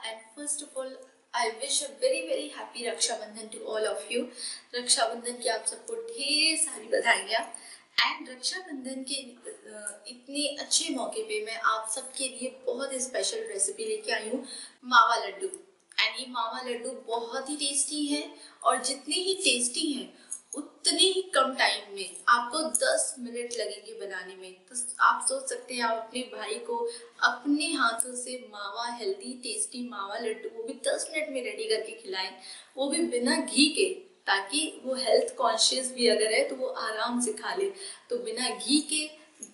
and first of all, I wish a very happy Rakshabandhan to all of you. Rakshabandhan की आप सबको ढेर सारी बधाइयाँ। एंड रक्षाबंधन के इतने अच्छे मौके पे मैं आप सबके लिए बहुत ही स्पेशल रेसिपी लेके आई हूँ, मावा लड्डू। एंड ये मावा लड्डू बहुत ही टेस्टी है और जितने ही टेस्टी हैं उतने ही कम टाइम में आपको 10 मिनट लगेंगे बनाने में। तो आप सोच सकते हैं आप अपने भाई को अपने हाथों से मावा हेल्दी टेस्टी मावा लड्डू वो भी 10 मिनट में रेडी करके खिलाएं, वो भी बिना घी के, ताकि वो हेल्थ कॉन्शियस भी अगर है तो वो आराम से खा ले। तो बिना घी के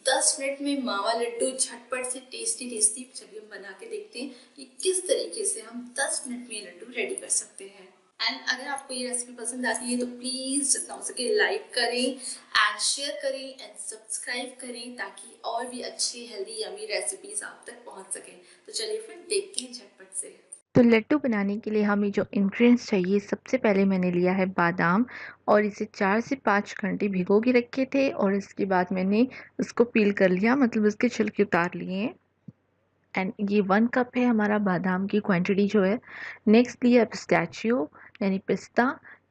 10 मिनट में मावा लड्डू झटपट से टेस्टी टेस्टी चलिए हम बना के देखते हैं कि किस तरीके से हम 10 मिनट में लड्डू रेडी कर सकते हैं। एंड अगर आपको ये रेसिपी पसंद आती है तो प्लीज़ जितना हो सके लाइक करें एंड शेयर करें एंड सब्सक्राइब करें, ताकि और भी अच्छी हेल्दी यमी रेसिपीज आप तक पहुंच सकें। तो चलिए फिर देखते हैं झटपट से। तो लड्डू बनाने के लिए हमें जो इंग्रेडिएंट्स चाहिए, सबसे पहले मैंने लिया है बादाम और इसे 4 से 5 घंटे भिगो के रखे थे और इसके बाद मैंने उसको पील कर लिया, मतलब उसके छिलके उतार लिए हैं। एंड ये 1 कप है हमारा बादाम की क्वांटिटी जो है। नेक्स्ट लिया पिस्ताचियो यानी पिस्ता,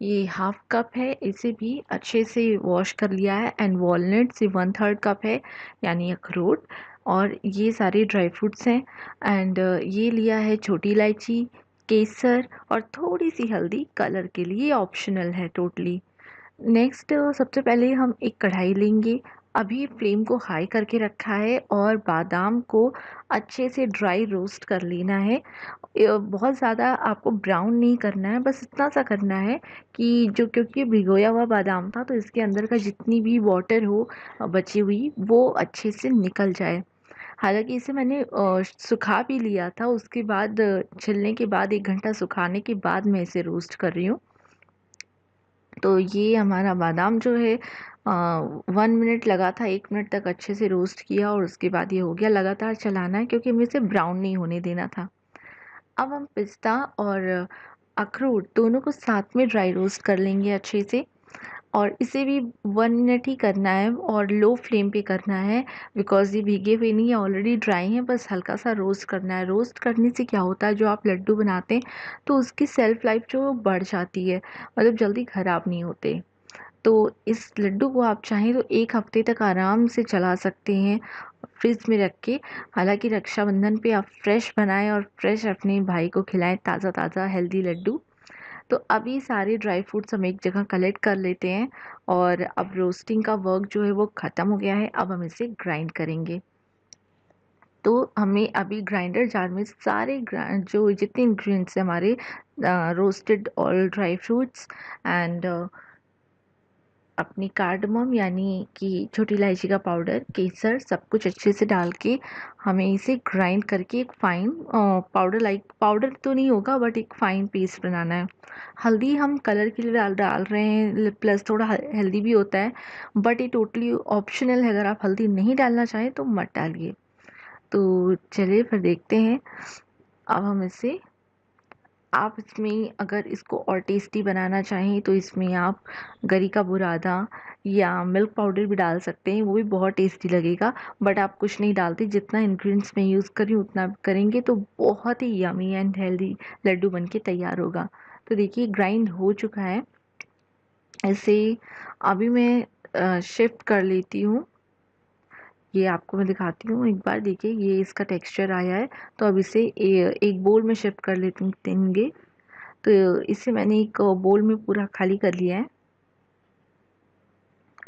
ये 1/2 कप है, इसे भी अच्छे से वॉश कर लिया है। एंड वॉलनट्स ये 1/3 कप है यानी अखरोट, और ये सारे ड्राई फ्रूट्स हैं। एंड ये लिया है छोटी इलायची, केसर और थोड़ी सी हल्दी कलर के लिए, ऑप्शनल है टोटली। नेक्स्ट सबसे पहले हम एक कढ़ाई लेंगे, अभी फ्लेम को हाई करके रखा है और बादाम को अच्छे से ड्राई रोस्ट कर लेना है। बहुत ज़्यादा आपको ब्राउन नहीं करना है, बस इतना सा करना है कि जो, क्योंकि भिगोया हुआ बादाम था तो इसके अंदर का जितनी भी वाटर हो बची हुई वो अच्छे से निकल जाए। हालांकि इसे मैंने सुखा भी लिया था, उसके बाद छिलने के बाद 1 घंटा सुखाने के बाद मैं इसे रोस्ट कर रही हूँ। तो ये हमारा बादाम जो है 1 मिनट लगा था, 1 मिनट तक अच्छे से रोस्ट किया और उसके बाद ये हो गया। लगातार चलाना है क्योंकि हमें इसे ब्राउन नहीं होने देना था। अब हम पिस्ता और अखरोट दोनों को साथ में ड्राई रोस्ट कर लेंगे अच्छे से, और इसे भी 1 मिनट ही करना है और लो फ्लेम पे करना है, बिकॉज़ ये भीगे हुए नहीं है, ऑलरेडी ड्राई हैं, बस हल्का सा रोस्ट करना है। रोस्ट करने से क्या होता है, जो आप लड्डू बनाते हैं तो उसकी सेल्फ लाइफ जो बढ़ जाती है, मतलब जल्दी ख़राब नहीं होते। तो इस लड्डू को आप चाहें तो 1 हफ्ते तक आराम से चला सकते हैं फ्रिज में रख के। हालांकि रक्षाबंधन पे आप फ्रेश बनाएं और फ्रेश अपने भाई को खिलाएं ताज़ा ताज़ा हेल्दी लड्डू। तो अभी सारे ड्राई फ्रूट्स हम एक जगह कलेक्ट कर लेते हैं और अब रोस्टिंग का वर्क जो है वो ख़त्म हो गया है। अब हम इसे ग्राइंड करेंगे। तो हमें अभी ग्राइंडर जार में सारे जो जितने इंग्रेडिएंट्स हैं हमारे, roasted all dry fruits and अपनी कार्डमम यानी कि छोटी इलायची का पाउडर, केसर, सब कुछ अच्छे से डाल के हमें इसे ग्राइंड करके एक फ़ाइन पाउडर, लाइक पाउडर तो नहीं होगा बट एक फ़ाइन पेस्ट बनाना है। हल्दी हम कलर के लिए डाल डाल रहे हैं, प्लस थोड़ा हेल्दी भी होता है, बट ये टोटली ऑप्शनल है। अगर आप हल्दी नहीं डालना चाहें तो मत डालिए। तो चलिए फिर देखते हैं। अब हम इसे, आप इसमें अगर इसको और टेस्टी बनाना चाहें तो इसमें आप गरी का बुरादा या मिल्क पाउडर भी डाल सकते हैं, वो भी बहुत टेस्टी लगेगा। बट आप कुछ नहीं डालते, जितना इंग्रेडिएंट्स मैं यूज़ करी उतना करेंगे तो बहुत ही यमी एंड हेल्दी लड्डू बनके तैयार होगा। तो देखिए ग्राइंड हो चुका है, इसे अभी मैं शिफ्ट कर लेती हूँ। ये आपको मैं दिखाती हूँ एक बार, देखिए ये इसका टेक्सचर आया है। तो अब इसे एक बोल में शिफ्ट कर लेंगे। तो इसे मैंने एक बोल में पूरा खाली कर लिया है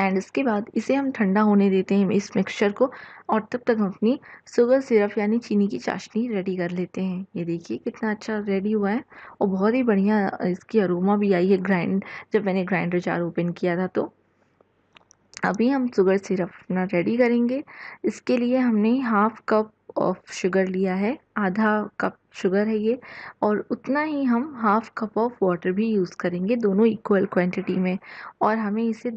एंड इसके बाद इसे हम ठंडा होने देते हैं इस मिक्सचर को, और तब तक हम अपनी शुगर सिरप यानी चीनी की चाशनी रेडी कर लेते हैं। ये देखिए कितना अच्छा रेडी हुआ है और बहुत ही बढ़िया इसकी अरोमा भी आई है जब मैंने ग्राइंडर जार ओपन किया था। तो अभी हम शुगर सिरप अपना रेडी करेंगे। इसके लिए हमने 1/2 कप ऑफ शुगर लिया है, आधा कप शुगर है ये, और उतना ही हम 1/2 कप ऑफ वाटर भी यूज़ करेंगे, दोनों इक्वल क्वांटिटी में। और हमें इसे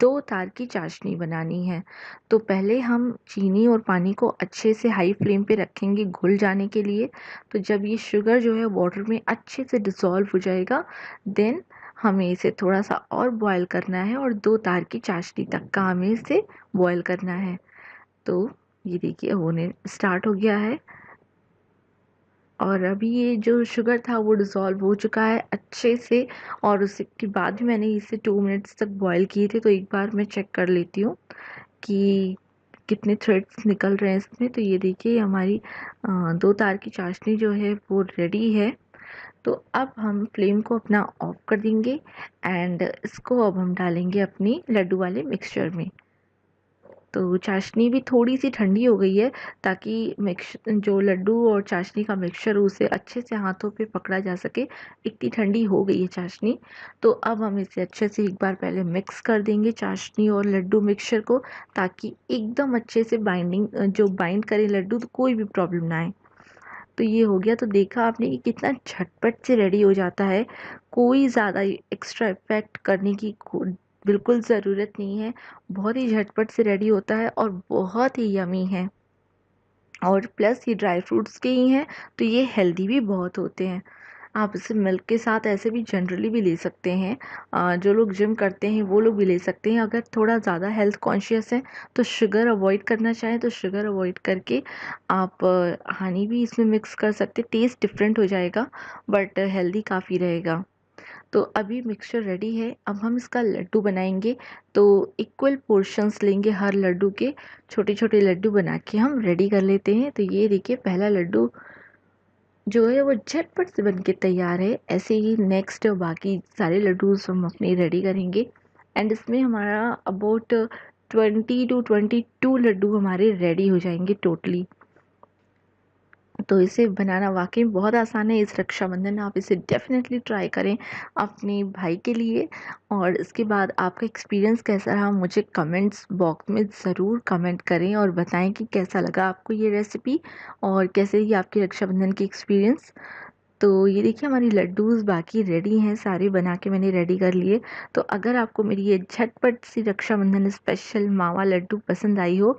2 तार की चाशनी बनानी है। तो पहले हम चीनी और पानी को अच्छे से हाई फ्लेम पे रखेंगे घुल जाने के लिए। तो जब ये शुगर जो है वाटर में अच्छे से डिसॉल्व हो जाएगा, देन हमें इसे थोड़ा सा और बॉयल करना है और 2 तार की चाशनी तक का हमें इसे बॉयल करना है। तो ये देखिए होने स्टार्ट हो गया है। और अभी ये जो शुगर था वो डिज़ोल्व हो चुका है अच्छे से, और उसके बाद भी मैंने इसे 2 मिनट्स तक बॉईल किए थे। तो एक बार मैं चेक कर लेती हूँ कि कितने थ्रेड्स निकल रहे हैं इसमें। तो ये देखिए हमारी 2 तार की चाशनी जो है वो रेडी है। तो अब हम फ्लेम को अपना ऑफ कर देंगे एंड इसको अब हम डालेंगे अपनी लड्डू वाले मिक्सचर में। तो चाशनी भी थोड़ी-सी ठंडी हो गई है, ताकि मिक्स जो लड्डू और चाशनी का मिक्सचर उसे अच्छे से हाथों पे पकड़ा जा सके, इतनी ठंडी हो गई है चाशनी। तो अब हम इसे अच्छे से एक बार पहले मिक्स कर देंगे चाशनी और लड्डू मिक्सचर को, ताकि एकदम अच्छे से जो बाइंड करे लड्डू, तो कोई भी प्रॉब्लम ना आए। तो ये हो गया। तो देखा आपने कि कितना झटपट से रेडी हो जाता है, कोई ज़्यादा एक्स्ट्रा इफ़ेक्ट करने की बिल्कुल ज़रूरत नहीं है। बहुत ही झटपट से रेडी होता है और बहुत ही यमी है। और प्लस ये ड्राई फ्रूट्स के ही हैं, तो ये हेल्दी भी बहुत होते हैं। आप इसे मिल्क के साथ ऐसे भी जनरली भी ले सकते हैं। जो लोग जिम करते हैं वो लोग भी ले सकते हैं। अगर थोड़ा ज़्यादा हेल्थ कॉन्शियस हैं तो शुगर अवॉइड करना चाहें तो शुगर अवॉइड करके आप हनी भी इसमें मिक्स कर सकते हैं। टेस्ट डिफरेंट हो जाएगा बट हेल्दी काफ़ी रहेगा। तो अभी मिक्सचर रेडी है, अब हम इसका लड्डू बनाएंगे। तो इक्वल पोर्शंस लेंगे हर लड्डू के, छोटे छोटे लड्डू बना के हम रेडी कर लेते हैं। तो ये देखिए पहला लड्डू जो है वो झटपट से बन के तैयार है। ऐसे ही नेक्स्ट बाकी सारे लड्डूस हम अपने रेडी करेंगे एंड इसमें हमारा अबाउट 20 to 22 लड्डू हमारे रेडी हो जाएंगे टोटली। तो इसे बनाना वाक़ई में बहुत आसान है। इस रक्षाबंधन आप इसे डेफ़िनेटली ट्राई करें अपने भाई के लिए। और इसके बाद आपका एक्सपीरियंस कैसा रहा मुझे कमेंट्स बॉक्स में ज़रूर कमेंट करें और बताएं कि कैसा लगा आपको ये रेसिपी और कैसे ही आपकी रक्षाबंधन की एक्सपीरियंस। तो ये देखिए हमारी लड्डूज़ बाकी रेडी हैं, सारे बना के मैंने रेडी कर लिए। तो अगर आपको मेरी ये झटपट सी रक्षाबंधन स्पेशल मावा लड्डू पसंद आई हो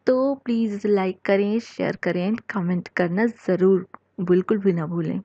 तो प्लीज़ लाइक करें, शेयर करें, कमेंट करना ज़रूर बिल्कुल भी ना भूलें।